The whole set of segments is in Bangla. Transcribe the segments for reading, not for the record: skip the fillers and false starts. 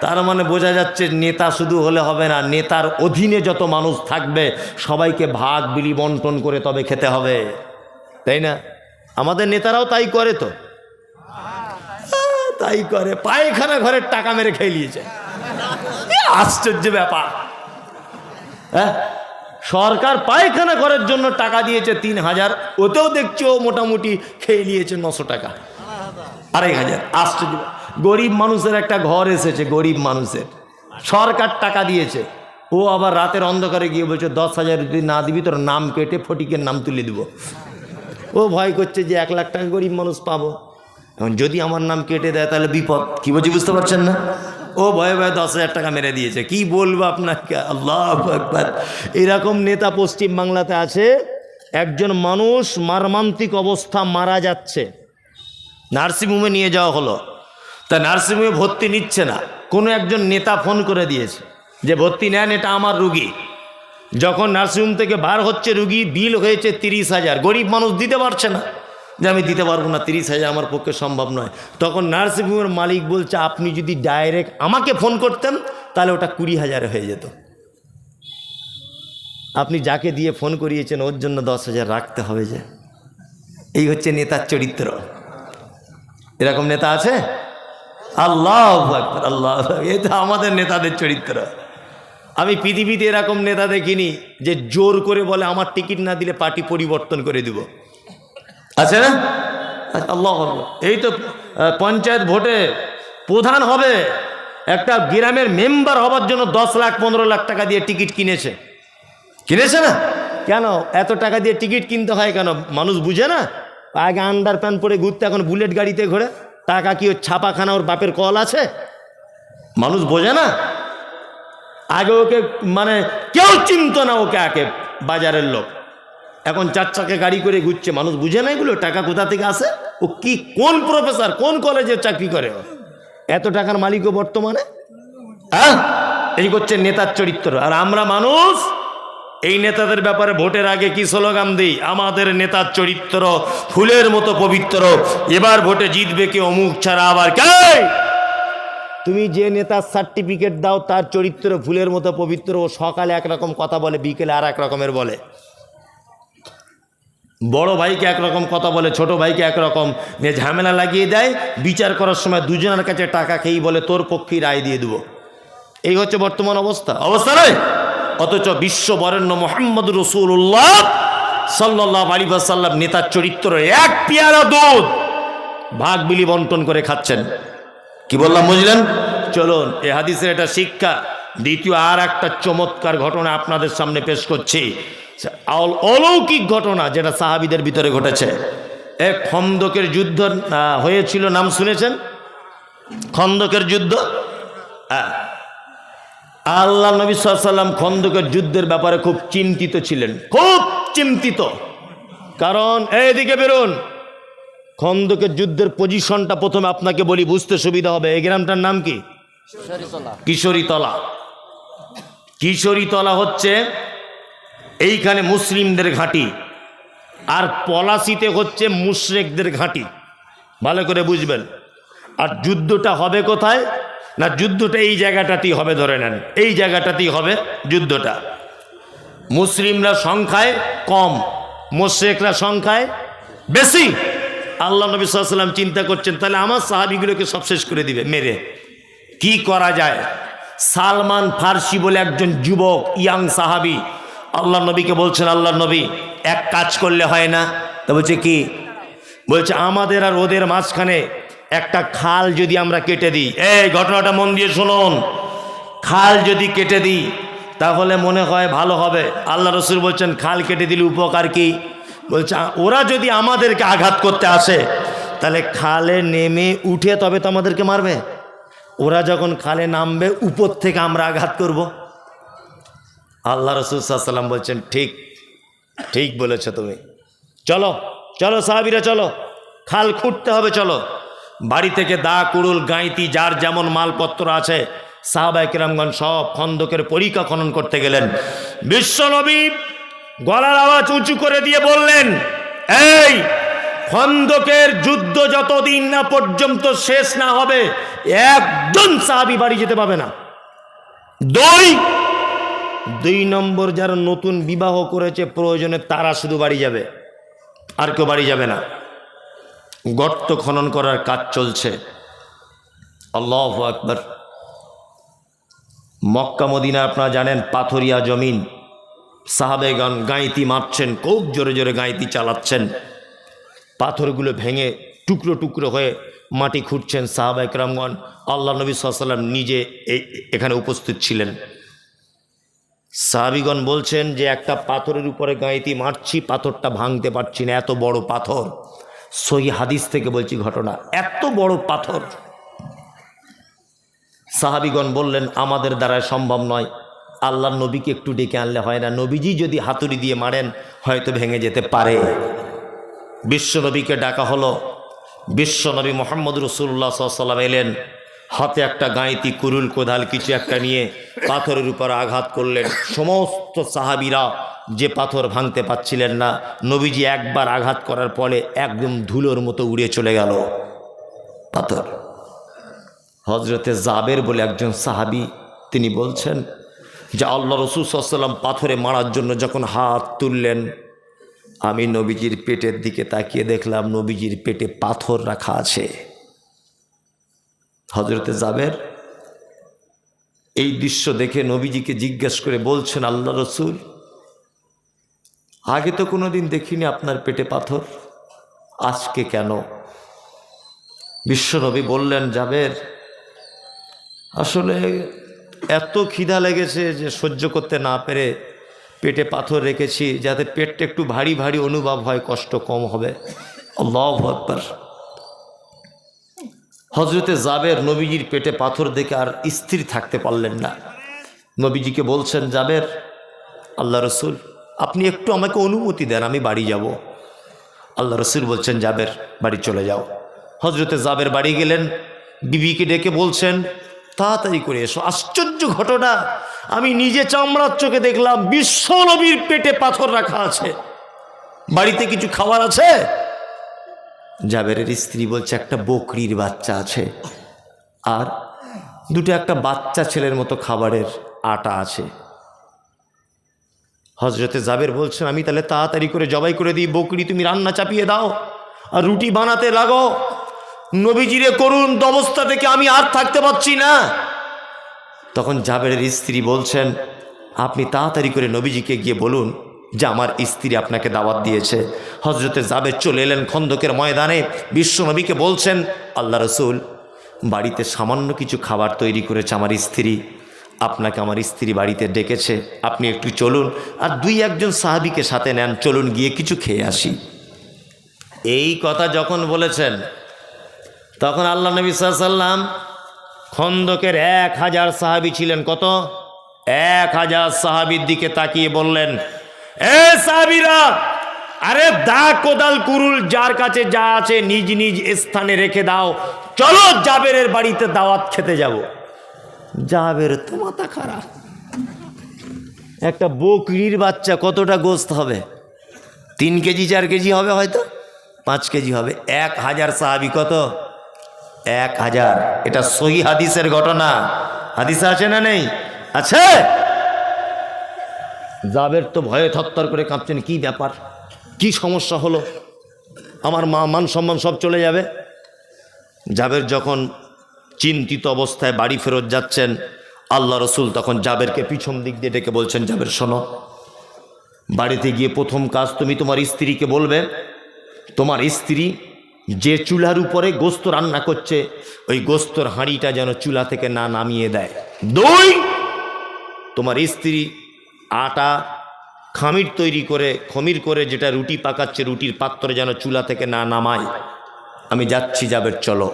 তার মানে বোঝা যাচ্ছে নেতা শুধু হলে হবে না, নেতার অধীনে যত মানুষ থাকবে সবাইকে ভাগ বিলি বন্টন করে তবে খেতে হবে, তাই না? আমাদের নেতারাও তাই করে তো, তাই করে। পায়খানা ঘরের টাকা মেরে খেয়ে নিয়েছে, আশ্চর্য ব্যাপার। হ্যাঁ, সরকার পায়খানা ঘরের জন্য টাকা দিয়েছে 3000, ওতেও দেখছি ও মোটামুটি খেয়ে নিয়েছে 900 টাকা, 2500। আশ্চর্য। গরিব মানুষের একটা ঘর এসেছে, গরিব মানুষের, সরকার টাকা দিয়েছে, ও আবার রাতের অন্ধকারে গিয়ে বলছে 10,000 যদি না দিবি তোর নাম কেটে ফটিকের নাম তুলে দিব। ও ভয় করছে যে 1 লাখ টাকা গরিব মানুষ পাবো, এখন যদি আমার নাম কেটে দেয় তাহলে বিপদ। কি বলছি বুঝতে পারছেন না? ও ভয়ে ভয়ে 10,000 টাকা মেরে দিয়েছে। কি বলবো আপনাকে, আল্লাহু আকবার। এরকম নেতা পশ্চিম বাংলাতে আছে। একজন মানুষ মর্মান্তিক অবস্থা, মারা যাচ্ছে, নার্সিংহোমে নিয়ে যাওয়া হলো, তা নার্সিংহোমে ভর্তি নিচ্ছে না। কোনো একজন নেতা ফোন করে দিয়েছে যে ভর্তি নেন, এটা আমার রুগী। যখন নার্সিংহোম থেকে বার হচ্ছে রুগী, বিল হয়েছে 30,000। গরিব মানুষ দিতে পারছে না, যে আমি দিতে পারবো না, 30,000 আমার পক্ষে সম্ভব নয়। তখন নার্সিংহোমের মালিক বলছে আপনি যদি ডাইরেক্ট আমাকে ফোন করতেন তাহলে ওটা 20,000 হয়ে যেত। আপনি যাকে দিয়ে ফোন করিয়েছেন ওর জন্য 10,000 রাখতে হবে যে। এই হচ্ছে নেতার চরিত্র। এরকম নেতা আছে? আল্লাহু আকবার, আল্লাহ। এটা আমাদের নেতাদের চরিত্র। আমি পৃথিবীতে এরকম নেতা দেখিনি যে জোর করে বলে আমার টিকিট না দিলে পার্টি পরিবর্তন করে দিব, আছে না? আল্লাহ। এই তো পঞ্চায়েত ভোটে প্রধান হবে, একটা গ্রামের মেম্বার হবার জন্য 10 লাখ 15 লাখ টাকা দিয়ে টিকিট কিনেছে না? কেন এত টাকা দিয়ে টিকিট কিনতে হয় কেন? মানুষ বুঝে না। আগে আন্ডার প্যান্ট পরে ঘুরতে, এখন বুলেট গাড়িতে ঘোরে। টাকা কি ওর ছাপাখানা, ওর বাপের কল আছে? মানুষ বোঝে না। আগে ওকে মানে কেউ চিনত না ওকে, আগে বাজারের লোক। এখন 4 চাকা গাড়ি করে ঘুরছে, মানুষ বুঝে না এগুলো টাকা কোথা থেকে আসে। ও কি, কোন প্রফেসর, কোন কলেজে চাকরি করে, এত টাকার মালিকও বর্তমানে। হ্যাঁ, এই করছে নেতার চরিত্র। আর আমরা মানুষ এই নেতাদের ব্যাপারে ভোটের আগে কি স্লোগান দিই? আমাদের নেতার চরিত্র ফুলের মতো পবিত্র, এবার ভোটে জিতবে কি অমুক ছাড়া আবার কে। তুমি যে নেতার সার্টিফিকেট দাও তার চরিত্র ফুলের মতো পবিত্র। ও সকালে একরকম কথা বলে, বিকেলে আর এক রকমের বলে। বড় ভাইকে একরকম কথা বলে, ছোট ভাইকে একরকম নিয়ে ঝামেলা লাগিয়ে দেয়। বিচার করার সময় দুজনের কাছে টাকা খেয়েই বলে তোর পক্ষেই রায় দিয়ে দেবো। এই হচ্ছে বর্তমান অবস্থা নয়? অথচ বিশ্ব বরেণ্য মুহাম্মদ রাসূলুল্লাহ সাল্লাল্লাহু আলাইহি ওয়াসাল্লাম নেতার চরিত্র, এক পেয়ালা দুধ ভাগ বিলি বন্টন করে খাচ্ছেন। কি বললাম বুঝলেন? চলুন, এ হাদিসের এটা শিক্ষা। দ্বিতীয় আর একটা চমৎকার ঘটনা আপনাদের সামনে পেশ করছি, অলৌকিক ঘটনা যেটা সাহাবীদের ভিতরে ঘটেছে। এক খন্দকের যুদ্ধ হয়েছিল, নাম শুনেছেন? খন্দকের যুদ্ধ। আল্লাহ নবী সাল্লাল্লাহু আলাইহি ওয়াসাল্লাম খন্দকের যুদ্ধের ব্যাপারে খুব চিন্তিত ছিলেন, খুব চিন্তিত। কারণ এইদিকে বেরোন, খন্দকের যুদ্ধের পজিশনটা প্রথমে আপনাকে বলি, বুঝতে সুবিধা হবে। এই গ্রামটার নাম কি? কিশোরীতলা। কিশোরীতলা হচ্ছে এইখানে মুসলিমদের ঘাঁটি, আর পলাশিতে হচ্ছে মুশরিকদের ঘাঁটি। ভালো করে বুঝবেন। আর যুদ্ধটা হবে কোথায় না, যুদ্ধটা এই জায়গাটাতেই হবে, ধরে নেন এই জায়গাটাতেই হবে যুদ্ধটা। মুসলিমরা সংখ্যায় কম, মুশরিকরা সংখ্যায় বেশি। আল্লাহ নবী সাল্লাল্লাহু আলাইহি ওয়াসাল্লাম চিন্তা করছেন তাহলে আমার সাহাবীগুলোকে সব শেষ করে দিবে মেরে। কি করা যায়? সালমান ফার্সি বলে একজন যুবক ইয়াং সাহাবী আল্লাহ নবীকে বলছেন, আল্লাহ নবী এক কাজ করলে হয় না? তা বলছে কি? বলছে আমাদের আর ওদের মাঝখানে একটা খাল যদি আমরা কেটে দিই। এই ঘটনাটা মন দিয়ে শুনুন। খাল যদি কেটে দিই তাহলে মনে হয় ভালো হবে। আল্লাহ রসুল বলছেন খাল কেটে দিলে উপকার কি? বলছে ওরা যদি আমাদেরকে আঘাত করতে আসে তাহলে খালে নেমে উঠে তবে তো আমাদেরকে মারবে। ওরা যখন খালে নামবে উপর থেকে আমরা আঘাত করব। আল্লাহ রসুল সাল্লাল্লাহু আলাইহি ওয়াসাল্লাম বলছেন ঠিক, ঠিক বলেছ তুমি। চলো চলো সাহাবীরা চলো, খাল খুঁড়তে হবে, চলো। বাড়ি থেকে দা, কুড়ুল, গাঁইতি, যার যেমন মালপত্র আছে সাহাবায়ে কেরামগণ সব খন্দকের পরিখা খনন করতে গেলেন। বিশ্বনবী গলার আওয়াজ উঁচু করে দিয়ে বললেন, এই খন্দকের যুদ্ধ যতদিন না পর্যন্ত শেষ না হবে একজন সাহাবী বাড়ি যেতে পাবে না। দুই নম্বর, যারা নতুন বিবাহ করেছে প্রয়োজনে তারা শুধু বাড়ি যাবে, আর কেউ বাড়ি যাবে না। গর্ত খনন করার কাজ চলছে। আল্লাহু আকবার। মক্কা মদিনা আপনারা জানেন পাথরিয়া জমিন, সাহাবেগণ গাঁইতি মারছেন, খুব জোরে জোরে গাঁইতি চালাচ্ছেন, পাথরগুলো ভেঙে টুকরো টুকরো হয়ে মাটি খুঁড়ছেন সাহাবা একরামগণ। আল্লাহ নবী সাল্লাল্লাহু আলাইহি ওয়াসাল্লাম নিজে এখানে উপস্থিত ছিলেন। সাহাবীগণ বলছেন যে একটা পাথরের উপরে গাঁইতি মারছি, পাথরটা ভাঙতে পারছি না, এত বড় পাথর। সহিহ হাদিস থেকে বলছি ঘটনা, এত বড় পাথর। সাহাবীগণ বললেন আমাদের দ্বারা সম্ভব নয়, আল্লাহর নবীকে একটু ডেকে আনলে হয় না? নবীজি যদি হাতুড়ি দিয়ে মারেন হয়তো ভেঙে যেতে পারে। বিশ্বনবীকে ডাকা হলো। বিশ্বনবী মুহাম্মদ রাসূলুল্লাহ সাল্লাল্লাহু আলাইহি ওয়াসাল্লাম এলেন, হাতে একটা গাঁইতি কুরুল কোদাল কিছু একটা নিয়ে পাথরের উপর আঘাত করলেন। সমস্ত সাহাবীরা যে পাথর ভাঙতে পারছিলেন না, নবীজি একবার আঘাত করার পরে একদম ধুলোর মতো উড়ে চলে গেল পাথর। হজরতে জাবের বলে একজন সাহাবী, তিনি বলছেন যে আল্লাহ রাসূল সাল্লাল্লাহু আলাইহি ওয়াসাল্লাম পাথরে মারার জন্য যখন হাত তুললেন, আমি নবীজির পেটের দিকে তাকিয়ে দেখলাম নবীজির পেটে পাথর রাখা আছে। হজরতে জাবের এই দৃশ্য দেখে নবীজিকে জিজ্ঞেস করে বলছেন, আল্লাহ রাসূল, আগে তো কোনোদিন দেখিনি আপনার পেটে পাথর, আজকে কেন? বিশ্বনবী বললেন, জাবের, আসলে এত খিদা লেগেছে যে সহ্য করতে না পেরে পেটে পাথর রেখেছি, যাতে পেটটা একটু ভারী ভারী অনুভব হয়, কষ্ট কম হবে। আল্লাহু আকবার। হজরতে জাবের নবীজির পেটে পাথর দেখে আর স্থির থাকতে পারলেন না। নবীজিকে বলছেন, জাবের, আল্লাহ রসুল আপনি একটু আমাকে অনুমতি দেন, আমি বাড়ি যাব। আল্লাহ রসুল বলছেন, জাবের বাড়ি চলে যাও। হজরতে জাবের বাড়ি গেলেন, বিবিকে ডেকে বলছেন, তাড়াতাড়ি করে এসো। আশ্চর্য ঘটনা, আমি নিজে চামড়ার চোখে দেখলাম বিশ্ব নবীর পেটে পাথর রাখা আছে। বাড়িতে কিছু খাবার আছে? জাবেরের স্ত্রী বলছে, একটা বকরির বাচ্চা আছে, আর দুটো একটা বাচ্চা ছেলের মতো খাবারের আটা আছে। হজরতে জাবের বলছেন, আমি তাহলে তাড়াতাড়ি করে জবাই করে দিই, বকরি তুমি রান্না চাপিয়ে দাও আর রুটি বানাতে লাগো। নবীজিরে করুন অবস্থা থেকে আমি আর থাকতে পারছি না। তখন জাবেরের স্ত্রী বলছেন, আপনি তাড়াতাড়ি করে নবীজিকে গিয়ে বলুন যে আমার স্ত্রী আপনাকে দাওয়াত দিয়েছে। হজরতে জাবের চলে এলেন খন্দকের ময়দানে, বিশ্ব নবীকে বলছেন, আল্লাহ রসুল, বাড়িতে সামান্য কিছু খাবার তৈরি করেছে আমার স্ত্রী, আপনাকে আমার স্ত্রী বাড়িতে ডেকেছে, আপনি একটু চলুন আর দুই একজন সাহাবীকে সাথে নেন, চলুন গিয়ে কিছু খেয়ে আসি। এই কথা যখন বলেছেন, তখন আল্লাহ নবী সাল্লাল্লাহু আলাইহি ওয়াসাল্লাম খন্দকের 1000 সাহাবী ছিলেন, কত? 1000 সাহাবীর দিকে তাকিয়ে বললেন, এ সাহাবীরা, আরে দা কোদাল কুরুল যার কাছে যা আছে নিজ নিজ স্থানে রেখে দাও, চলো জাবেরের বাড়িতে দাওয়াত খেতে যাব। জাবের তো মাথা খারাপ, একটা বকরির বাচ্চা কতটা গোস্ত হবে? 3 কেজি 4 কেজি হবে, হয়তো 5 কেজি হবে। 1000 সাহাবী, কত? 1000। এটা সহিহ হাদিসের ঘটনা। হাদিসে আছে না নেই? আছে। জাবের তো ভয়ে থরথর করে কাঁপছেন, কি ব্যাপার, কি সমস্যা হলো, আমার মান সম্মান সব চলে যাবে। জাবের যখন চিন্তিত অবস্থায় বাড়ি ফেরত যাচ্ছেন, আল্লাহ রসুল তখন জাবেরকে পিছন দিক দিয়ে ডেকে বলছেন, জাবের শোনো, বাড়িতে গিয়ে প্রথম কাজ তুমি তোমার স্ত্রীকে বলবে, তোমার স্ত্রী যে চুলার উপরে গোস্ত রান্না করছে ওই গোস্তর হাঁড়িটা যেন চুলা থেকে না নামিয়ে দেয়। 2, তোমার স্ত্রী আটা খমির করে যেটা রুটি পাকাচ্ছে রুটির পাত্র যেন চুলা থেকে না নামায়। আমি যাচ্ছি, জাবের চলো।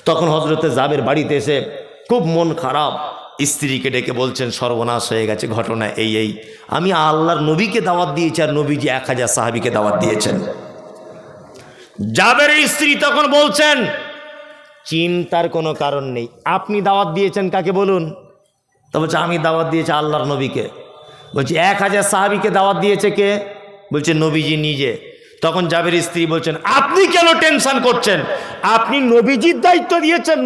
তখন হজরতে জাবের বাড়িতে এসে খুব মন খারাপ, স্ত্রীকে ডেকে বলছেন, সর্বনাশ হয়ে গেছে, ঘটনা এই আমি আল্লাহর নবীকে দাওয়াত দিয়েছি আর নবীজি 1000 সাহাবীকে দাওয়াত দিয়েছেন। জাবেরের স্ত্রী তখন বলছেন, চিন্তার কোনো কারণ নেই, আপনি দাওয়াত দিয়েছেন কাকে বলুন? তো বলছে, আমি দাওয়াত দিয়েছি আল্লাহর নবীকে। বলছি 1000 সাহাবীকে দাওয়াত দিয়েছে কে? বলছে নবীজি নিজে। তখন জাবের স্ত্রী বলছেন, আপনি কেন টেনশন করছেন? আপনি নবীজির দায়িত্ব দিয়েছেন,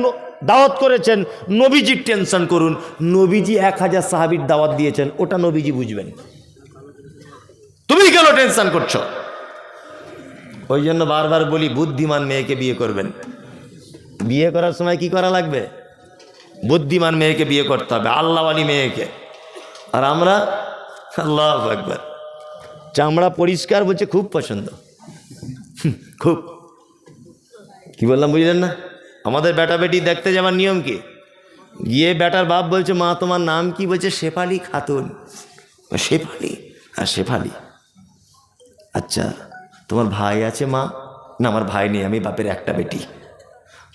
দাওয়াত করেছেন, নবীজির টেনশন করুন। নবীজি 1000 সাহাবীর দাওয়াত দিয়েছেন, ওটা নবীজি বুঝবেন, তুমি কেন টেনশন করছো? ওই জন্য বারবার বলি, বুদ্ধিমান মেয়েকে বিয়ে করবেন। বিয়ে করার সময় কি করা লাগবে? বুদ্ধিমান মেয়েকে বিয়ে করতে হবে, আল্লাহওয়ালি মেয়েকে। আর আমরা আল্লাহু আকবার, চামড়া পরিষ্কার বলছে খুব পছন্দ, খুব। কি বললাম বুঝলেন না? আমাদের বেটা বেটি দেখতে যাওয়ার নিয়ম কি? গিয়ে বেটার বাপ বলছে, মা তোমার নাম কি? বলছে শেফালি খাতুন। শেফালি? হ্যাঁ শেফালি। আচ্ছা তোমার ভাই আছে মা? না আমার ভাই নেই, আমি বাপের একটা বেটি।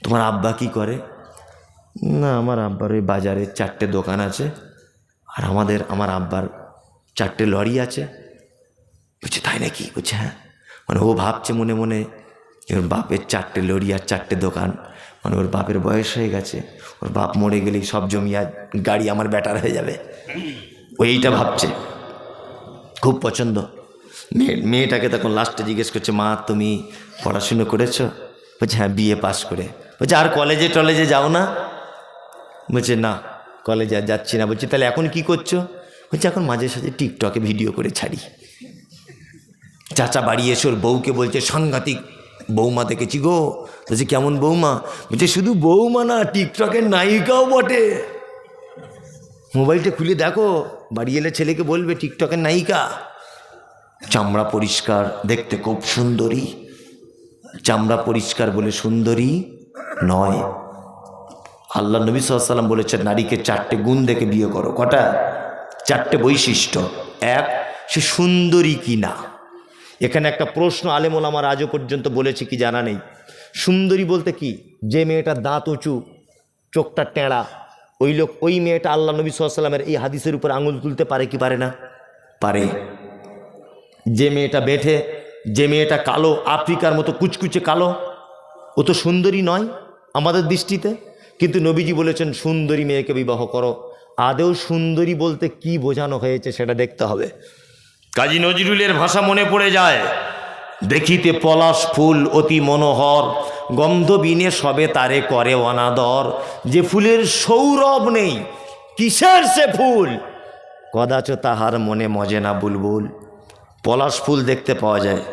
তোমার আব্বা কি করে? না আমার আব্বার ওই বাজারে 4টে দোকান আছে, আর আমার আব্বার 4টে লরি আছে। বলছে তাই নাকি? বলছে হ্যাঁ। মানে ও ভাবছে মনে মনে, ওর বাপের 4টে লরি আর 4টে দোকান, মানে ওর বাপের বয়স হয়ে গেছে, ওর বাপ মরে গেলেই সব জমি আর গাড়ি আমার বেটার হয়ে যাবে। ও এইটা ভাবছে, খুব পছন্দ। মেয়েটাকে তখন লাস্টে জিজ্ঞেস করছে, মা তুমি পড়াশুনো করেছো? বলছে হ্যাঁ বিএ পাস করে। বলছে আর কলেজে টলেজে যাও না? বলছে না কলেজে আর যাচ্ছি না। বলছে তাহলে এখন কি করছো? বলছে এখন মাঝে সাঝে টিকটকে ভিডিও করে ছাড়ি। চাচা বাড়ি এসে ওর বউকে বলছে, সাংঘাতিক বৌমা দেখেছি গো। বলছে কেমন বৌমা? বলছে শুধু বৌমা না, টিকটকের নায়িকাও বটে। মোবাইলটা খুলে দেখো, বাড়ি এলে ছেলেকে বলবে টিকটকের নায়িকা। চামড়া পরিষ্কার, দেখতে খুব সুন্দরী। চামড়া পরিষ্কার বলে সুন্দরী নয়। আল্লাহ নবী সাল্লাল্লাহু আলাইহি ওয়াসাল্লাম বলেছেন, নারীকে 4টে গুণ দেখে বিয়ে করো। কটা? 4টে বৈশিষ্ট্য। 1, সে সুন্দরী কি না। এখানে একটা প্রশ্ন আলেম ওলামার আজও পর্যন্ত বলেছে কি জানা নেই। সুন্দরী বলতে কি? যে মেয়েটার দাঁত উঁচু, চোখটা টেঁড়া, ওই মেয়েটা আল্লাহ নবী সাল্লাল্লাহু আলাইহি ওয়াসাল্লামের এই হাদিসের উপর আঙুল তুলতে পারে কি পারে না? পারে। যে মেয়েটা বেঠে, যে মেয়েটা কালো, আফ্রিকার মতো কুচকুচে কালো, ও তো সুন্দরী নয় আমাদের দৃষ্টিতে। কিন্তু নবীজি বলেছেন সুন্দরী মেয়েকে বিবাহ করো। আদেও সুন্দরী বলতে কি বোঝানো হয়েছে সেটা দেখতে হবে। কাজী নজরুলের ভাষা মনে পড়ে যায়, দেখিতে পলাশ ফুল অতি মনোহর, গন্ধ বিনে সবে তারে করে অনাদর। যে ফুলের সৌরভ নেই, কিসের সে ফুল? কদাচ তাহার মনে মজে না বুলবুল। পলাশ ফুল দেখতে পাওয়া যায়,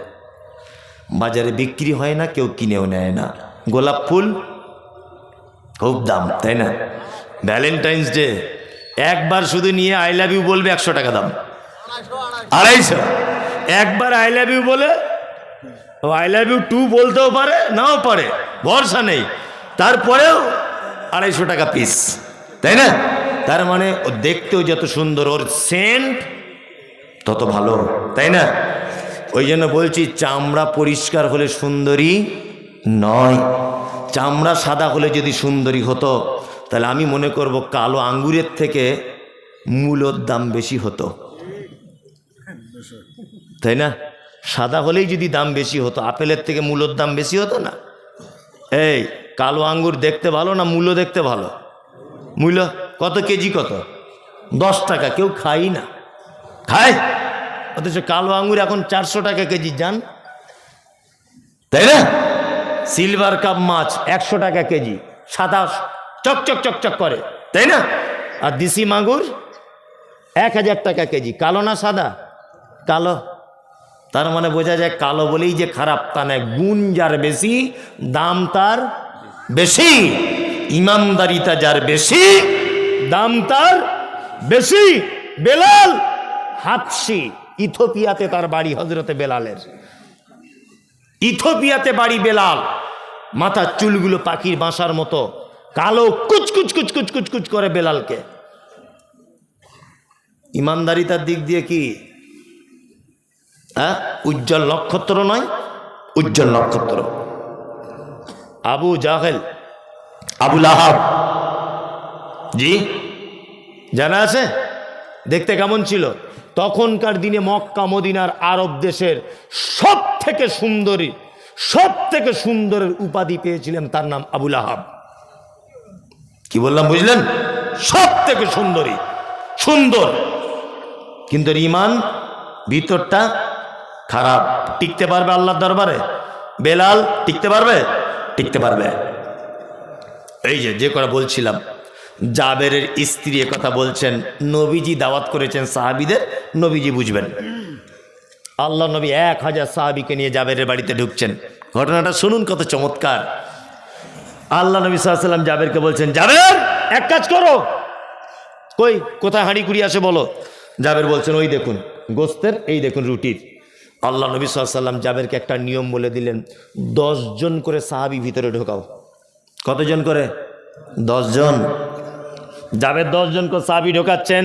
বাজারে বিক্রি হয় না, কেউ কিনেও নেয় না। গোলাপ ফুল খুব দাম, তাই না? ভ্যালেন্টাইন্স ডে একবার শুধু নিয়ে আই লাভ ইউ বলবে 100 টাকা দাম, 250। একবার আই লাভ ইউ বলে, ও আই লাভ ইউ 2 বলতেও পারে, নাও পারে, ভরসা নেই। তারপরেও 250 টাকা পিস, তাই না? তার মানে ও দেখতেও যত সুন্দর, ওর সেন্ট তত ভালো, তাই না? ওই জন্য বলছি, চামড়া পরিষ্কার হলে সুন্দরী নয়। চামড়া সাদা হলে যদি সুন্দরী হতো, তাহলে আমি মনে করব কালো আঙ্গুরের থেকে মূলোর দাম বেশি হতো, তাই না? সাদা হলেই যদি দাম বেশি হতো, আপেলের থেকে মূলোর দাম বেশি হতো না? এই কালো আঙ্গুর দেখতে ভালো না মূলো দেখতে ভালো? মূল্য কত কেজি? কত? 10 টাকা। কেউ খাই না, খায়। অথচ কালো আঙ্গুর এখন 400 টাকা কেজি, যান, তাই না? সিলভার কাপ মাছ 100 টাকা কেজি, সাদা চকচক চকচক করে, তাই না? আর দেশি মাগুর 1000 টাকা কেজি। কালো না সাদা? কালো। তার মানে বোঝা যায় কালো বলেই যে খারাপ তা নয়। গুণ যার বেশি, দাম তার বেশি। ইমানদারিতা যার বেশি, দাম তার বেশি। বেলাল হাবশি, ইথিওপিয়াতে তার বাড়ি, হযরতে বেলালের ইথিওপিয়াতে বাড়ি। বেলাল মাথার চুলগুলো পাখির বাসার মতো কালো, কুচকুচ কুচকুচ কুচকুচ করে বেলালকে। ইমানদারিতার দিক দিয়ে কি উজ্জ্বল নক্ষত্র নয়? উজ্জ্বল নক্ষত্র। আবু জাহেল, আবুল আহাব, জি জানা আছে? দেখতে কেমন ছিল? তখনকার দিনে মক্কা মদিনার আরব দেশের সব থেকে সুন্দরী, সব থেকে সুন্দরের উপাধি পেয়েছিলেন, তার নাম আবুল আহাব। কি বললাম বুঝলেন? সব থেকে সুন্দরী, সুন্দর, কিন্তু ইমান ভিতরটা খারাপ। টিকতে পারবে আল্লাহর দরবারে? বেলাল টিকতে পারবে? টিকতে পারবে। এই যে কথা বলছিলাম, জাবেরের স্ত্রী কথা বলছেন, নবীজি দাওয়াত করেছেন সাহাবিদের, নবীজি বুঝবেন। আল্লাহ নবী 1000 সাহাবিকে নিয়ে জাবেরের বাড়িতে ঢুকছেন। ঘটনাটা শুনুন, কত চমৎকার। আল্লাহ নবী সাল্লাল্লাহু আলাইহি ওয়াসাল্লাম জাবেরকে বলছেন, জাবের এক কাজ করো, কই কোথায় হাঁড়ি কুড়ি আছে বলো। জাবের বলছেন, ওই দেখুন গোস্তের, এই দেখুন রুটির। আল্লাহ নবী সাল্লাল্লাহু আলাইহি ওয়াসাল্লাম জাবেরকে একটা নিয়ম বলে দিলেন, 10 জন করে সাহাবি ভিতরে ঢোকাও। কতজন করে? 10 জন। জাবের 10 জন করে সাহাবি ঢোকাচ্ছেন,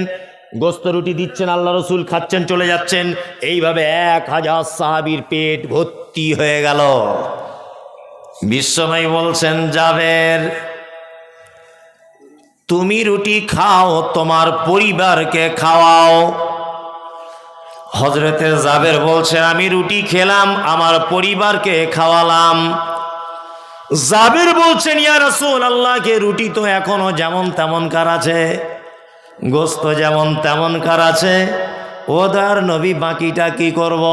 গোস্ত রুটি দিচ্ছেন, আল্লাহ রসুল খাচ্ছেন, চলে যাচ্ছেন। এইভাবে 1000 সাহাবির পেট ভর্তি হয়ে গেল। বিশ্বনবী বলছেন, জাবের তুমি রুটি খাও, তোমার পরিবারকে খাওয়াও। হযরতে জাবের বলছেন, আমি রুটি খেলাম, আমার পরিবারকে খাওয়ালাম। জাবের বলছেন, ইয়া রাসূলুল্লাহ, কে রুটি তো এখনো যেমন তেমন কার আছে, গোস্ত যেমন তেমন কার আছে, ওদার নবী বাকিটা কি করব?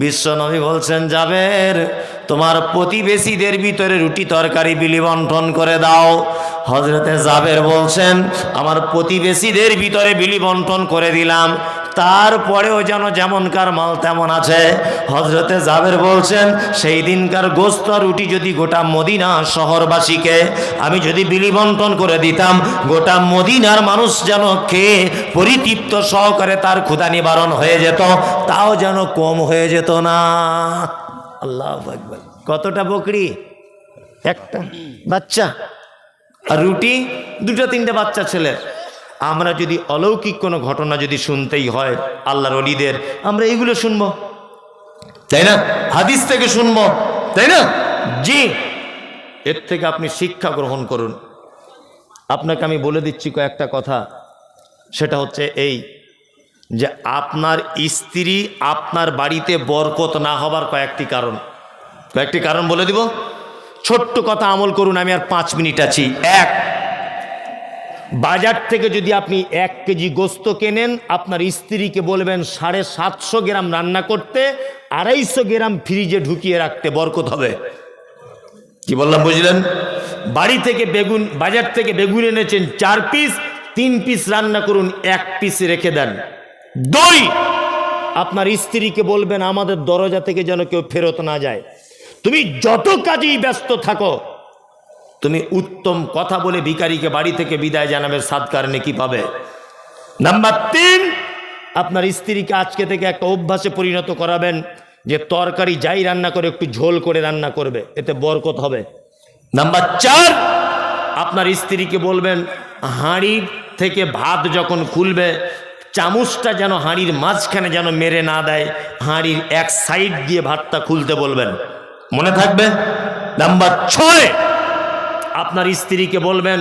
বিশ্ব নবী বলছেন, জাবের তোমার প্রতিবেশীদের ভিতরে রুটি তরকারি বিলি বন্টন করে দাও। হযরতে জাবের বলছেন, আমার প্রতিবেশীদের ভিতরে বিলি বন্টন করে দিলাম, তারপরেও যেন যেমনকার মাল তেমন আছে। হযরতে জাবের বলছেন, সেই দিনকার গোস্ত রুটি যদি গোটা মদিনা শহরবাসীকে আমি যদি বিলি বন্টন করে দিতাম, গোটা মদিনার মানুষ যেন খেয়ে পরিতৃপ্ত সহকারে তার ক্ষুধা নিবারণ হয়ে যেত, তাও যেন কম হয়ে যেত না। আল্লাহু আকবার। কতটা বকরি? একটা বাচ্চা, আর রুটি 2-3টে বাচ্চা ছেলে। আমরা যদি অলৌকিক কোনো ঘটনা যদি শুনতেই হয় আল্লাহর ওলিদের, আমরা এইগুলো শুনবো, তাই না? হাদিস থেকে শুনবো, তাই না? জি, এর থেকে আপনি শিক্ষা গ্রহণ করুন। আপনাকে আমি বলে দিচ্ছি কয়েকটা কথা। সেটা হচ্ছে এই যে আপনার স্ত্রী আপনার বাড়িতে বরকত না হবার কয়েকটি কারণ বলে দিব। ছোট্ট কথা আমল করুন, আমি আর 5 মিনিট আছি। 1, বাজার থেকে যদি আপনি 1 কেজি গোস্ত কেনেন, আপনার স্ত্রীকে বলবেন 750 গ্রাম রান্না করতে, 250 গ্রাম ফ্রিজে ঢুকিয়ে রাখতে, বরকত হবে। কি বললাম বুঝলেন? বাড়ি থেকে বেগুন, বাজার থেকে বেগুন এনেছেন 4 পিস, 3 পিস রান্না করুন, 1 পিস রেখে দেন। 2, আপনার স্ত্রীকে বলবেন আমাদের দরজা থেকে যেন কেউ ফেরত না যায়। তুমি যত কাজেই ব্যস্ত থাকো, তুমি উত্তম কথা বলে ভিখারিকে বাড়ি থেকে বিদায় জানাবে, সাদকার নেকি পাবে। নাম্বার 3, আপনার স্ত্রীকে আজকে থেকে একটা অভ্যাসে পরিণত করাবেন যে তরকারি যাই রান্না করে একটু ঝোল করে রান্না করবে, এতে বরকত হবে। নাম্বার 4, আপনার স্ত্রীকে বলবেন হাঁড়ি থেকে ভাত যখন খুলবে, চামচটা যেন হাঁড়ির মাঝখানে যেন মেরে না দেয়, হাঁড়ির এক সাইড দিয়ে ভাতটা খুলতে বলবেন, মনে থাকবে। নাম্বার 6, আপনার স্ত্রীকে বলবেন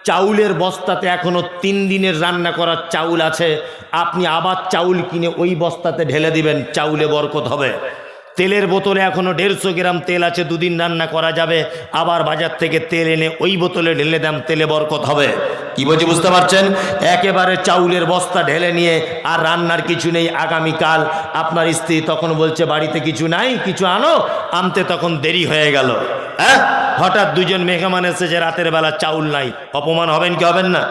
চাউলের বস্তাতে এখনো 3 দিনের রান্না করার চাউল আছে, আপনি আবার চাউল কিনে ওই বস্তাতে ঢেলে দিবেন, চাউলে বরকত হবে। তেলের বোতলে এখনো 150 গ্রাম তেল আছে, 2 দিন রান্না করা যাবে, আবার বাজার থেকে তেল এনে ওই বোতলে ঢেলে দেন, তেলে বরকত হবে। কি বলছি বুঝতে পারছেন? একেবারে চাউলের বস্তা ঢেলে নিয়ে আর রান্নার কিছু নেই, আগামীকাল আপনার স্ত্রী তখন বলছে বাড়িতে কিছু নাই, কিছু আনো, আনতে তখন দেরি হয়ে গেল। হ্যাঁ, হঠাৎ 2 জন মেহমান এসেছে, রাতের বেলা চাউল নাই, অপমান হবেন কি হবেন না?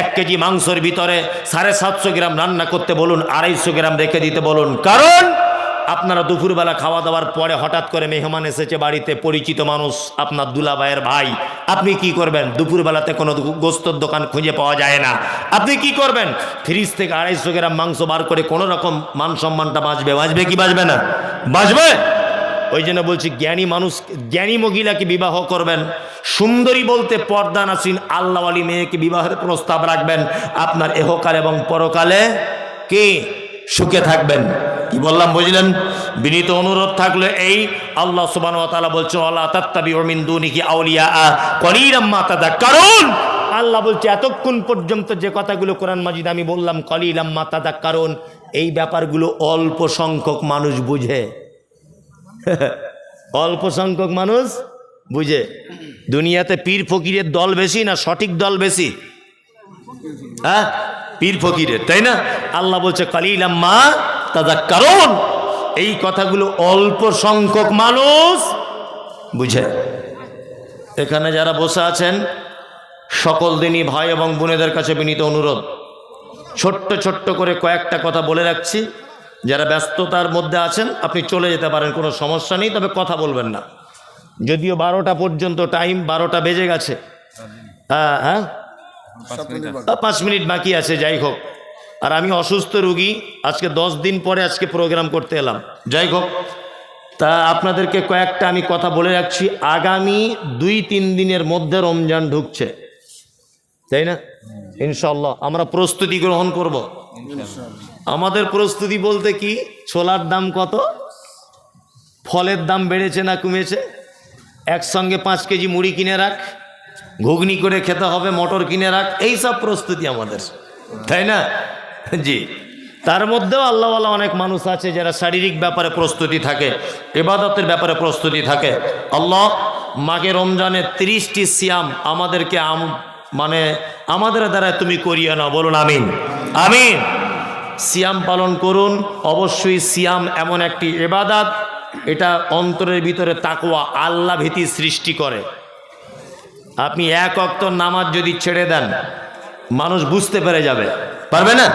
1 কেজি মাংসের ভিতরে 750 গ্রাম রান্না করতে বলুন, 250 গ্রাম রেখে দিতে বলুন। কারণ আপনারা দুপুরবেলা খাওয়া দাওয়ার পরে হঠাৎ করে মেহমান এসেছে বাড়িতে, পরিচিত মানুষ, আপনার দুলাভাইয়ের ভাই, আপনি কি করবেন? দুপুরবেলাতে কোনো গোস্তের দোকান খুঁজে পাওয়া যায় না, আপনি কি করবেন? ফ্রিজ থেকে 250 গ্রাম মাংস বার করে কোনো রকম মান সম্মানটা বাঁচবে কি বাঁচবে না? বাঁচবে। ওই জন্য বলছি, জ্ঞানী মানুষ, জ্ঞানী মহিলাকে বিবাহ করবেন, সুন্দরী বলতে পর্দানাসীন আল্লাহওয়ালি মেয়েকে বিবাহের প্রস্তাব রাখবেন, আপনার এহকাল এবং পরকালে কি সুখে থাকবেন। কি বললাম বুঝলেন? বিনীত অনুরোধ থাকলে এই, আল্লাহ সুবহানাহু ওয়া তাআলা বলছেন ওয়ালা তাত্তাবিউ মিন দুনিহি আউলিয়া কলিলাম মা তাযাক্কারুন। আল্লাহ বলছে এতক্ষণ পর্যন্ত যে কথাগুলো কোরআন মাজিদ আমি বললাম, কলিলাম মা তাযাক্কারুন, এই ব্যাপারগুলো অল্প সংখ্যক মানুষ বুঝে। অল্প সংখ্যক মানুষ বুঝে। দুনিয়াতে পীর ফকিরের দল বেশি না সঠিক দল বেশি? হ্যাঁ, পীর ফকিরের, তাই না? আল্লাহ বলছে কালিলাম মা তাযাক্কারুন, এই কথাগুলো অল্প সংখ্যক মানুষ বুঝে। এখানে যারা বসে আছেন সকল দিনই ভাই এবং বোনেদের কাছে বিনীত অনুরোধ, ছোট্ট ছোট্ট করে কয়েকটা কথা বলে রাখছি। যারা ব্যস্ততার মধ্যে আছেন আপনি চলে যেতে পারেন, কোনো সমস্যা নেই, তবে কথা বলবেন না। যদিও 12টা পর্যন্ত টাইম, 12টা বেজে গেছে। হ্যাঁ 5 মিনিট বাকি আছে, যাই হোক। আর আমি অসুস্থ রুগী, আজকে 10 দিন পরে আজকে প্রোগ্রাম করতে এলাম, যাই হোক। তা আপনাদেরকে কয়েকটা আমি কথা বলে রাখছি। আগামী 2-3 দিনের মধ্যে রমজান ঢুকছে, তাই না? ইনশাআল্লাহ আমরা প্রস্তুতি গ্রহণ করব। আমাদের প্রস্তুতি বলতে কি, ছোলার দাম কত, ফলের দাম বেড়েছে না কমেছে, একসঙ্গে 5 কেজি মুড়ি কিনে রাখ, ঘুগনি করে খেতে হবে, মটর কিনে রাখ, এই সব প্রস্তুতি আমাদের, তাই না? জি। তার মধ্যেও আল্লাহওয়ালা অনেক মানুষ আছে যারা শারীরিক ব্যাপারে প্রস্তুতি থাকে, ইবাদতের ব্যাপারে প্রস্তুতি থাকে। আল্লাহ মাকে রমজানের 30টি সিয়াম আমাদেরকে মানে আমাদের দ্বারা তুমি করিয়ে নাও, বলুন আমিন। আমিন। সিয়াম পালন করুন। অবশ্যই সিয়াম এমন একটি ইবাদত, এটা অন্তরের ভিতরে তাকওয়া, আল্লাহ ভীতি সৃষ্টি করে। আপনি 1 ওয়াক্ত নামাজ যদি ছেড়ে দেন, মানুষ বুঝতে পেরে যাবে, পারবে না?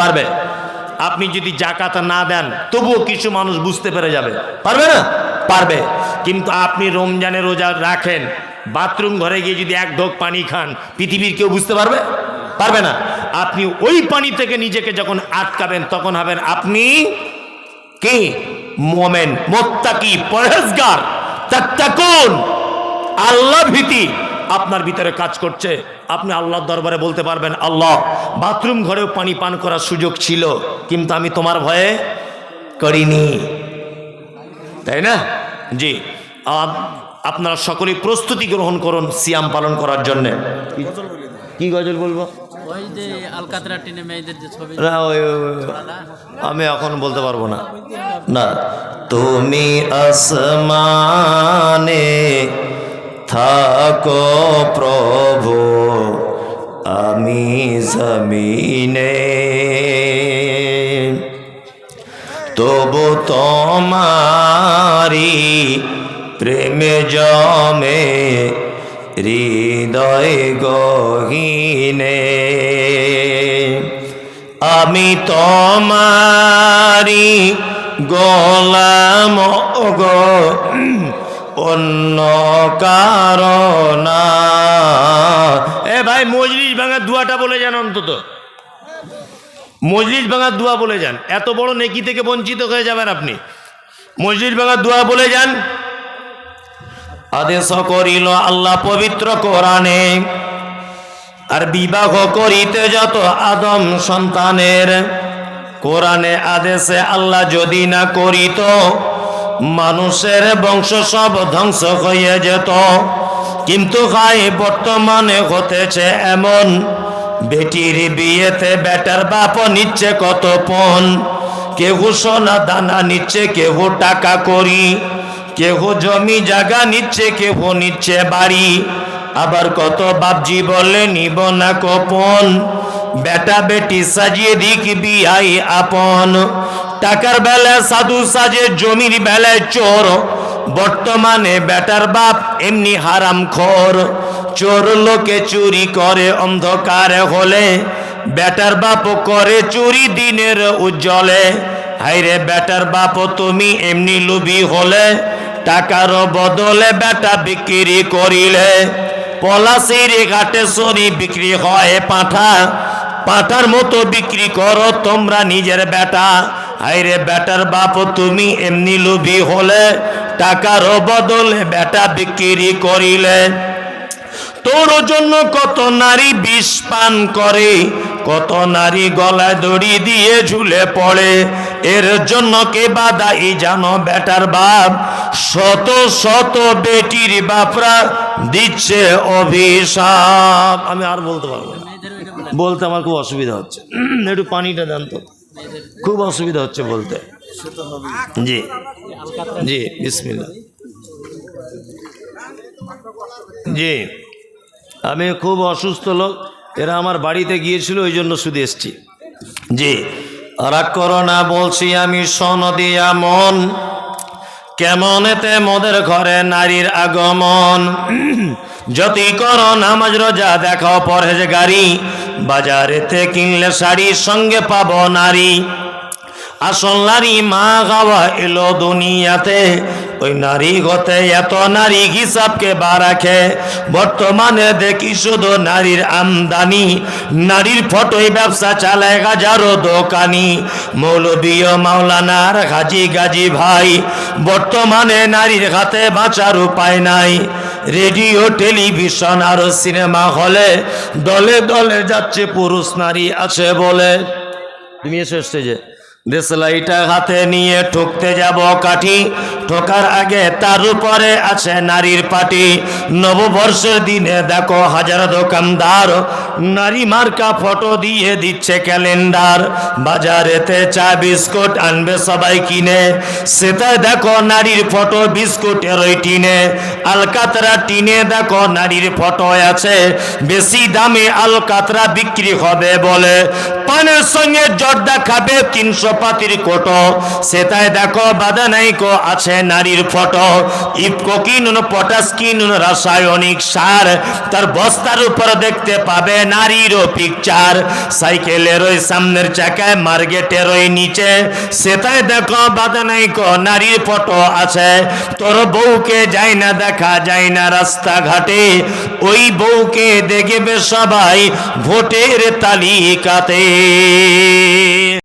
পারবে। আপনি যদি যাকাত না দেন, তবুও কিছু মানুষ বুঝতে পেরে যাবে, পারবে না? পারবে। কিন্তু আপনি রমজানের রোজা রাখেন, বাথরুম ঘরে গিয়ে যদি 1 ঢোক পানি খান, পৃথিবীর কেউ বুঝতে পারবে? পারবে না। আপনি ওই পানি থেকে নিজেকে যখন আটকাবেন, তখন হবেন আপনি কি? মোমেন, মুত্তাকি, পরহেজগার, তাত্তাকুন। আল্লাহ ভীতি আপনার ভিতরে কাজ করছে। আপনি আল্লাহর দরবারে বলতে পারবেন, আল্লাহ বাথরুম ঘরেও পানি পান করার সুযোগ ছিল, কিন্তু আমি তোমার ভয়ে করিনি, তাই না? জি। আপনারা সকলেই প্রস্তুতি গ্রহণ করুন সিয়াম পালন করার জন্যে। কি গজল বলবো? না, আমি এখন বলতে পারবো না। না, তুমি আসমানে থাকো প্রভু, আমি জমিনে, তবু তোমারি প্রেমে জমে হৃদয় গহীনে। আমি তোমারি গোলাম গো, অন্য কারণ। ভাই মজলিস ভাঙার দুয়াটা বলে যান, অন্তত মজলিস ভাঙার দোয়া বলে যান। এত বড় নেকি থেকে বঞ্চিত হয়ে যাবেন আপনি। মজলিস ভাঙার দোয়া বলে যান। আদেশ করিল আল্লাহ পবিত্র কোরআনে, আর বিবাহ করিতে যত আদম সন্তানের, কোরআনে আদেশে আল্লাহ যদি না করিত, মানুষের বংশ সব ধ্বংস হয়ে যেত। কিন্তু হাই বর্তমানে হতেছে এমন, বেটির বিয়েতে বেটার বাপ নিচ্ছে কত পণ। কেউ সোনা দানা নিচ্ছে, কেউ টাকা করি, কেউ জমি জায়গা নিচ্ছে, কেউ নিচ্ছে বাড়ি। আবার কত বাপজি বলে নিব না কোপন, বেটা বেটি সাজিয়ে দিক বিয়াই আপন। টাকার বেলায় সাধু সাজে, জমির বেলায় চোর। বর্তমানে বেটার বাপ এমনি হারাম খোর। চোর লোকে চুরি করে অন্ধকার হলে, বেটার বাপ করে চুরি দিনের উজ্জ্বলে। হাইরে বেটার বাপ তুমি এমনি লোভী হলে, টাকার বদলে বেটা বিক্রি করিলে। পলাশির ঘাটে সরি বিক্রি হয় পাঁঠা, পাঁঠার মতো বিক্রি করো তোমরা নিজের বেটা। হাইরে বেটার বাপ তুমি এমনি লোভী হলে, টাকার বদলে বেটা বিক্রি করিলে। তোর জন্য কত নারী বিষ পান করে, কত নারী গলায় দড়ি দিয়ে ঝুলে পড়ে। এর জন্য কে বাদাই জানো বেটার বাপ, শত শত বেটির বাপরা দিচ্ছে অভিশাপ। আমি আর বলতে পারবো না, বলতে আমার খুব অসুবিধা হচ্ছে। একটু পানিটা দেন তো, খুব অসুবিধা হচ্ছে বলতে। জি জি, বিসমিল্লাহ। জি, আমি খুব অসুস্থ লোক, এরা আমার বাড়িতে গিয়েছিল, ওই জন্য শুধু এসছি। জি, রাগ করো না বলছি আমি, সনদিয়া মন, কেমন এতে মোদের ঘরে নারীর আগমন। যতই করো নামাজ রোজা দেখাও পরহেজগারি, বাজারেতে কিনলে শাড়ির সঙ্গে পাবো নারী। আসল নারী মা গাওয়া এলো দুনিয়াতে, ওই নারী গতে এত নারী হিসাবকে বা রাখে। বর্তমানে দেখি শুধু নারীর আমদানি, নারীর ফটোই ব্যবসা চালায় হাজারো দোকানি। মৌলবী ও মাওলানার হাজি গাজী ভাই, বর্তমানে নারীর হাতে বাঁচার উপায় নাই। রেডিও টেলিভিশন আর সিনেমা হলে দলে দলে যাচ্ছে পুরুষ নারী আছে বলে। তুমি এসে স্টেজে দেশলাইটা হাতে নিয়ে ঠুকতে যাব কাঠি, ঠোকার আগে তার উপরে আছে নারীর পাটি। নববর্ষের দিনে দেখো হাজার দোকানদার নারী মার্কা ফটো দিয়ে দিচ্ছে ক্যালেন্ডার। বাজারেতে চা বিস্কুট আনবে সবাই কিনে, সেটাই দেখো নারীর ফটো বিস্কুটের ওই টিনে। আলকাতরা টিনে দেখো নারীর ফটো আছে, বেশি দামে আলকাতরা বিক্রি হবে বলে। পানের সঙ্গে জর্দা খাবে 300 পাতির কোটো, সেটাই দেখো বাদানাইকো আছে নারীর ফটো। ইফকো কিনুন, পটাশ কিনুন, রাসায়নিক সার, তার বস্তার উপর দেখতে পাবে নারীরও পিকচার। সাইকেলের ওই সামনের চাকায় মার্কেটের ওই নিচে, সেটাই দেখো বাদানাইকো নারীর ফটো আছে। তোর বউকে যায় না দেখা যায় না রাস্তাঘাটে, ওই বউকে দেখবে সবাই ভোটের তালিকাতে।